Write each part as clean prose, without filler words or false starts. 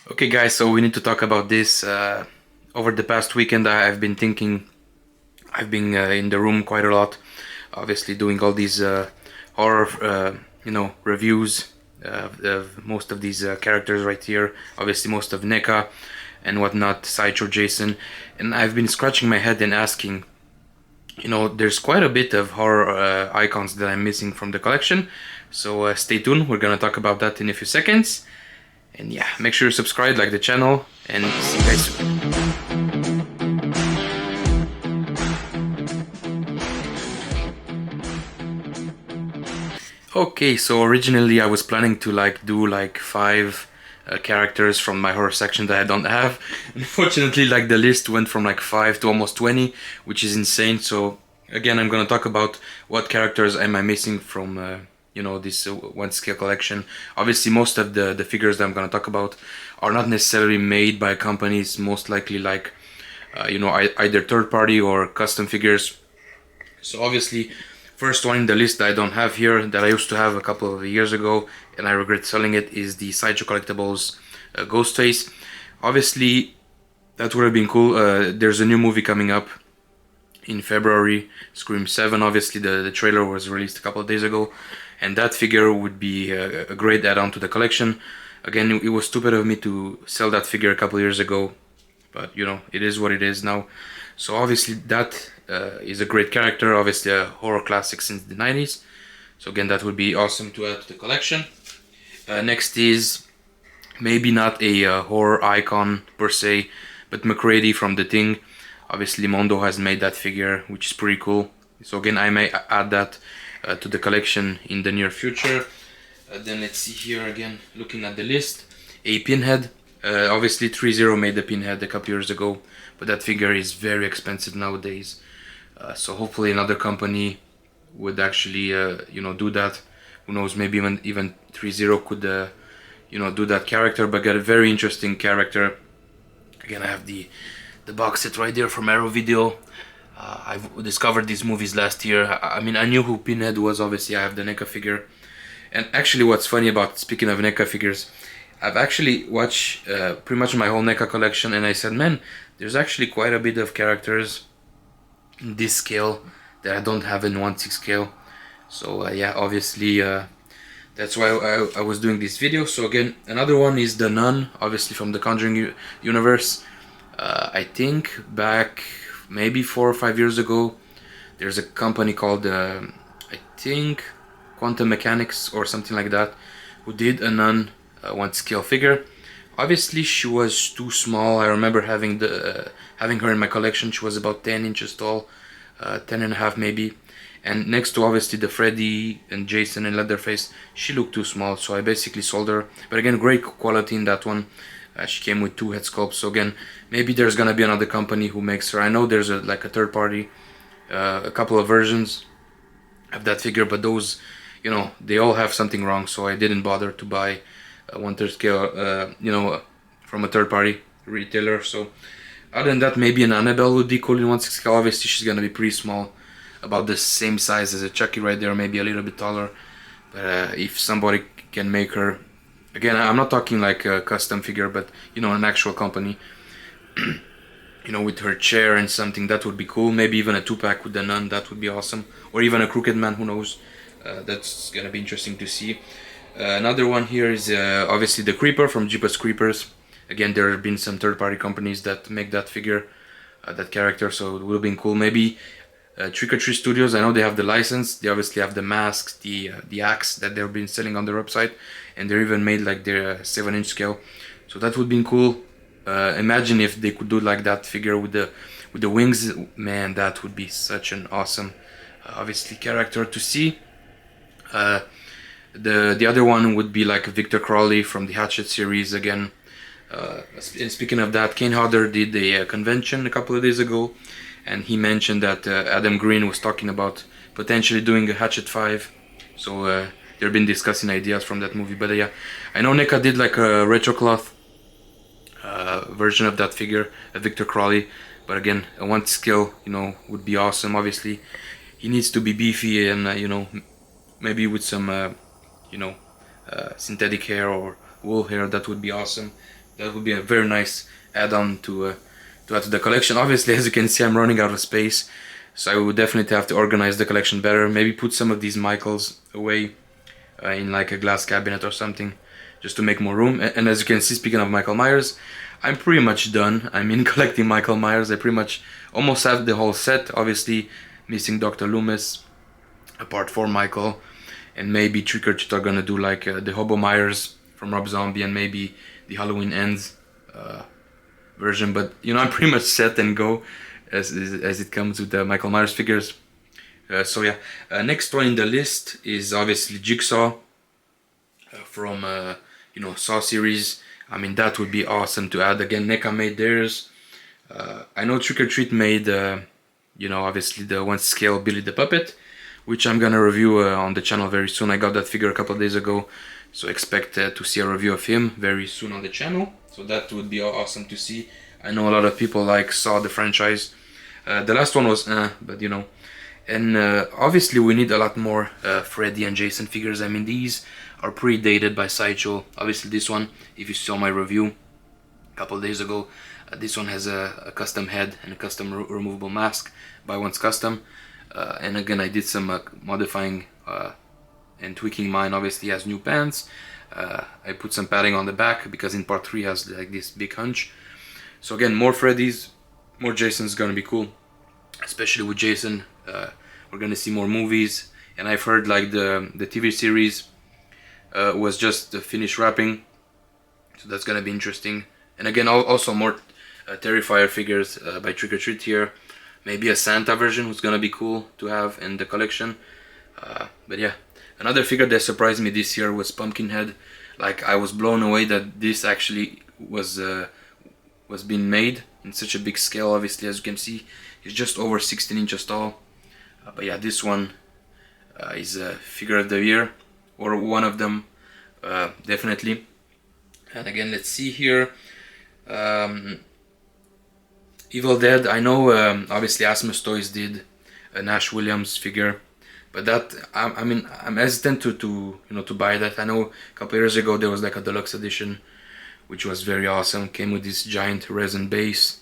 Okay, guys, so we need to talk about this. Over the past weekend, I've been thinking, I've been in the room quite a lot, obviously doing all these horror, reviews of most of these characters right here. Obviously, most of NECA and whatnot, Sideshow Jason. And I've been scratching my head and asking, there's quite a bit of horror icons that I'm missing from the collection. So stay tuned, we're gonna talk about that in a few seconds. And yeah, make sure you subscribe, like the channel, and see you guys soon. Okay, so originally I was planning to do five characters from my horror section that I don't have. Unfortunately, the list went from five to almost 20, which is insane. So again, I'm gonna talk about what characters am I missing from this one scale collection. Obviously, most of the figures that I'm gonna talk about are not necessarily made by companies. Most likely either third party or custom figures. So obviously, first one in the list that I don't have here, that I used to have a couple of years ago, and I regret selling it, is the Sideshow Collectibles Ghostface. Obviously, that would have been cool. There's a new movie coming up in February, Scream 7. Obviously, the trailer was released a couple of days ago, and that figure would be a great add-on to the collection. Again, it was stupid of me to sell that figure a couple of years ago, but it is what it is now. So obviously that is a great character, obviously a horror classic since the 90s. So again, that would be awesome to add to the collection. Next is maybe not a horror icon per se, but McCready from The Thing. Obviously Mondo has made that figure, which is pretty cool. So again, I may add that to the collection in the near future. Then let's see here again, looking at the list. A Pinhead. Obviously 3-0 made the Pinhead a couple years ago, but that figure is very expensive nowadays. So hopefully another company would actually do that. Who knows, maybe even 3-0 could do that character, but get a very interesting character. Again, I have the box set right there from Arrow Video. I've discovered these movies last year. I mean, I knew who Pinhead was. Obviously I have the NECA figure. And actually, what's funny about, speaking of NECA figures, I've actually watched pretty much my whole NECA collection, and I said, man, there's actually quite a bit of characters in this scale that I don't have in 1/6 scale. So yeah, obviously that's why I was doing this video. So again, another one is the Nun, obviously from the Conjuring universe. I think back maybe 4 or 5 years ago, there's a company called I think Quantum Mechanics or something like that, who did a Nun 1 scale figure. Obviously she was too small. I remember having her in my collection. She was about 10 inches tall, 10 and a half maybe. And next to obviously the Freddy and Jason and Leatherface, she looked too small, so I basically sold her. But again, great quality in that one. She came with 2 head sculpts, so again, maybe there's gonna be another company who makes her. I know there's a third party, a couple of versions of that figure, but those, they all have something wrong, so I didn't bother to buy 1/3 scale, from a third party retailer. So other than that, maybe an Annabelle would be cool in 1/6 scale. Obviously she's gonna be pretty small, about the same size as a Chucky right there, maybe a little bit taller. But if somebody can make her, again, I'm not talking like a custom figure, but an actual company, with her chair and something, that would be cool. Maybe even a 2-pack with the Nun, that would be awesome. Or even a Crooked Man, who knows. That's gonna be interesting to see. Another one here is obviously the Creeper from Jeepers Creepers. Again, there have been some third-party companies that make that figure, that character, so it would have been cool. Maybe Trick or Treat Studios, I know they have the license. They obviously have the masks, the axe that they've been selling on their website, and they're even made their 7-inch scale. So that would be cool. Imagine if they could do that figure with the wings. Man, that would be such an awesome, obviously, character to see. The other one would be Victor Crowley from the Hatchet series again. And speaking of that, Kane Hodder did a convention a couple of days ago, and he mentioned that Adam Green was talking about potentially doing a Hatchet 5. So they've been discussing ideas from that movie. But yeah, I know NECA did a retrocloth version of that figure, a Victor Crowley. But again, a 1 scale, would be awesome. Obviously, he needs to be beefy and maybe with some synthetic hair or wool hair. That would be awesome. That would be a very nice add-on to add to the collection. Obviously, as you can see, I'm running out of space, so I would definitely have to organize the collection better. Maybe put some of these Michaels away in like a glass cabinet or something, just to make more room. And as you can see, speaking of Michael Myers, I'm pretty much done. I mean, collecting Michael Myers. I pretty much almost have the whole set. Obviously, missing Dr. Loomis, Part 4 Michael, and maybe Trick or Treat are gonna do like the Hobo Myers from Rob Zombie, and maybe the Halloween Ends version. But you know, I'm pretty much set and go as it comes with the Michael Myers figures. So yeah, next one in the list is obviously Jigsaw from you know, Saw series. I mean, that would be awesome to add. Again, NECA made theirs. I know Trick or Treat made you know, obviously the 1/scale Billy the Puppet, which I'm gonna review on the channel very soon. I got that figure a couple of days ago, so expect to see a review of him very soon on the channel. So that would be awesome to see. I know a lot of people like Saw the franchise. The last one was but you know. And obviously we need a lot more Freddy and Jason figures. I mean, these are predated by Sideshow. Obviously this one, if you saw my review a couple of days ago, this one has a custom head and a custom removable mask by Once Custom. And again, I did some modifying and tweaking mine. Obviously has new pants. I put some padding on the back because in part 3 has like this big hunch. So again, more Freddy's, more Jason's gonna be cool. Especially with Jason, we're gonna see more movies, and I've heard like the TV series was just finished wrapping, so that's gonna be interesting. And again, also more Terrifier figures by Trick or Treat here. Maybe a Santa version was gonna be cool to have in the collection. But yeah, another figure that surprised me this year was Pumpkinhead. Like, I was blown away that this actually was being made in such a big scale. Obviously, as you can see, he's just over 16 inches tall. But yeah, this one is a figure of the year, or one of them, definitely. And again, let's see here. Evil Dead. I know obviously Asmus Toys did a Nash Williams figure, but that I mean, I'm hesitant to you know, to buy that. I know a couple years ago there was like a deluxe edition, which was very awesome. Came with this giant resin base.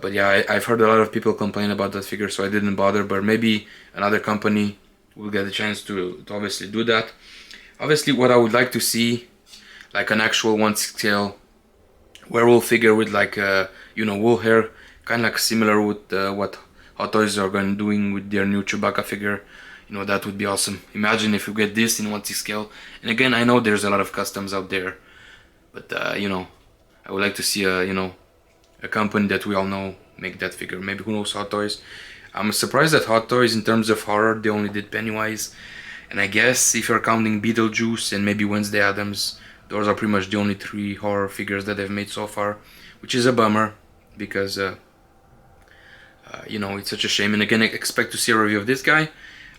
But yeah, I've heard a lot of people complain about that figure, so I didn't bother. But maybe another company will get a chance to obviously do that. Obviously, what I would like to see, like an actual 1/scale werewolf figure with like you know, wool hair, kind of like similar with what Hot Toys are going doing with their new Chewbacca figure. You know, that would be awesome. Imagine if you get this in 1/scale. And again, I know there's a lot of customs out there, but you know, I would like to see a, you know, a company that we all know make that figure. Maybe, who knows, Hot Toys. I'm surprised that Hot Toys, in terms of horror, they only did Pennywise. And I guess if you're counting Beetlejuice and maybe Wednesday Addams, those are pretty much the only 3 horror figures that they've made so far, which is a bummer because you know, it's such a shame. And again, I expect to see a review of this guy.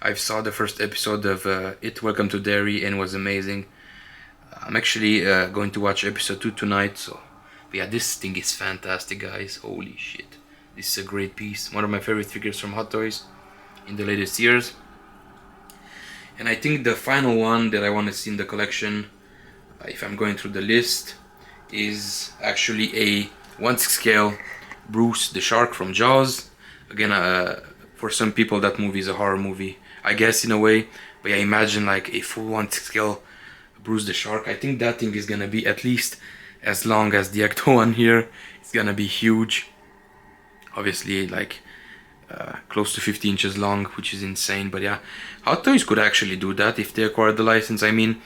I saw the first episode of It Welcome to Derry and it was amazing. I'm actually going to watch episode 2 tonight, so but yeah, this thing is fantastic, guys. Holy shit, this is a great piece. One of my favorite figures from Hot Toys in the latest years. And I think the final one that I want to see in the collection, if I'm going through the list, is actually a 1/scale Bruce the Shark from Jaws. Again, for some people that movie is a horror movie, I guess, in a way. But yeah, imagine like a full 1/scale Bruce the Shark. I think that thing is gonna be at least as long as the Ecto one here. It's gonna be huge. Obviously, like close to 50 inches long, which is insane. But yeah, Hot Toys could actually do that if they acquire the license. I mean,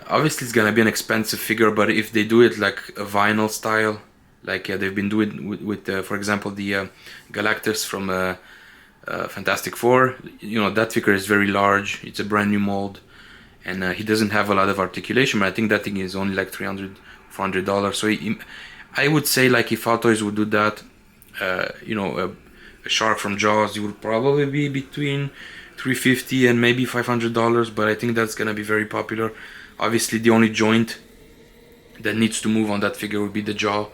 obviously it's gonna be an expensive figure, but if they do it like a vinyl style, like they've been doing with for example, the Galactus from Fantastic Four, you know, that figure is very large. It's a brand new mold, and he doesn't have a lot of articulation, but I think that thing is only like $300, $400. So I would say, like, if Hot Toys would do that, you know, a shark from Jaws, it would probably be between $350 and maybe $500, but I think that's gonna be very popular. Obviously, the only joint that needs to move on that figure would be the jaw,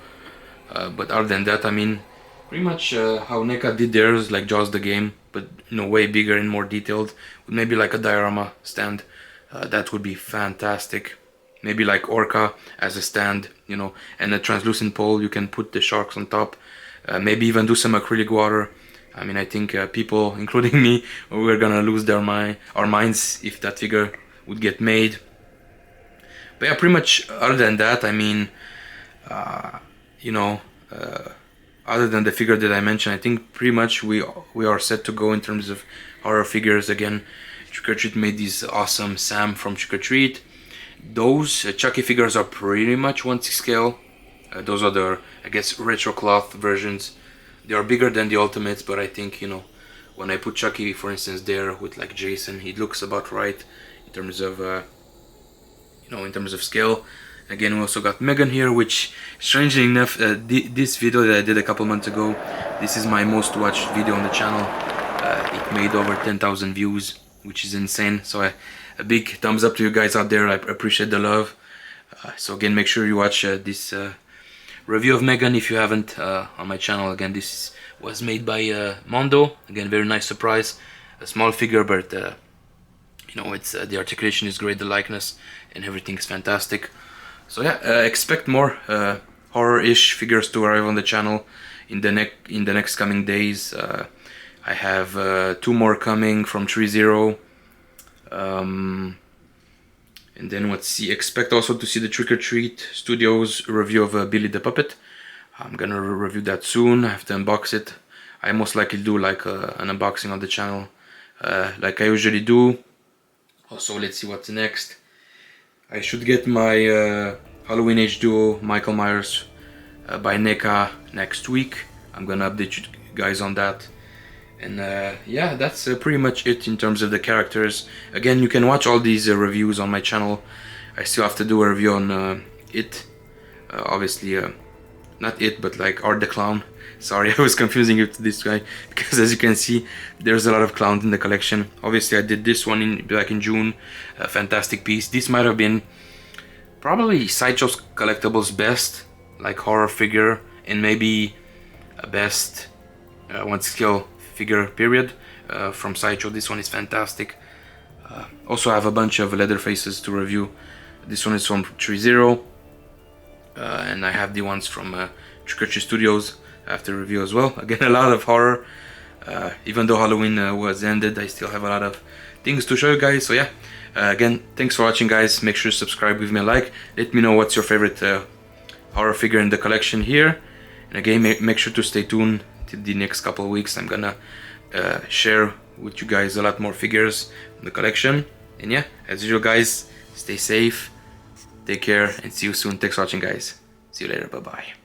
but other than that, I mean, pretty much how NECA did theirs, like Jaws the game, but you know, way bigger and more detailed, with maybe like a diorama stand. That would be fantastic. maybe like Orca as a stand, you know, and a translucent pole. You can put the sharks on top, maybe even do some acrylic water. I mean, I think people, including me, we're gonna lose our minds if that figure would get made. But yeah, pretty much other than that, I mean, you know, other than the figure that I mentioned, I think pretty much we are set to go in terms of horror figures. Again, Trick or Treat made these awesome Sam from Trick or Treat. Those Chucky figures are pretty much 1/6 scale. Those are the, I guess, retro cloth versions. They are bigger than the Ultimates, but I think, you know, when I put Chucky, for instance, there with like Jason, it looks about right in terms of, you know, in terms of scale. Again, we also got Megan here, which, strangely enough, this video that I did a couple months ago, this is my most watched video on the channel. It made over 10,000 views, which is insane. So a big thumbs up to you guys out there. I appreciate the love. So again, make sure you watch this review of Megan if you haven't on my channel. Again, this was made by Mondo. Again, very nice surprise. A small figure, but you know, it's the articulation is great, the likeness and everything is fantastic. So yeah, expect more horror-ish figures to arrive on the channel in the next coming days. I have 2 more coming from 3-0. And then let's see, expect also to see the Trick or Treat Studios review of Billy the Puppet. I'm gonna review that soon. I have to unbox it. I most likely do like an unboxing on the channel, like I usually do. Also, let's see what's next. I should get my Halloween H2O Michael Myers by NECA next week. I'm gonna update you guys on that. And yeah, that's pretty much it in terms of the characters. Again, you can watch all these reviews on my channel. I still have to do a review on It. Obviously, not It, but like Art the Clown. Sorry, I was confusing it to this guy, because as you can see, there's a lot of clowns in the collection. Obviously, I did this one back in June. A fantastic piece. This might have been probably Sideshow's Collectibles' best, like, horror figure, and maybe a best 1/6 scale figure, period, from Sideshow. This one is fantastic. Also, I have a bunch of Leatherfaces to review. This one is from 3-0, and I have the ones from Trick or Treat Studios I have to review as well. Again, a lot of horror. Even though Halloween was ended, I still have a lot of things to show you guys. So yeah, again, thanks for watching, guys. Make sure to subscribe, give me a like. Let me know what's your favorite horror figure in the collection here. And again, make sure to stay tuned till the next couple of weeks. I'm gonna share with you guys a lot more figures in the collection. And yeah, as usual, guys, stay safe, take care, and see you soon. Thanks for watching, guys. See you later. Bye bye.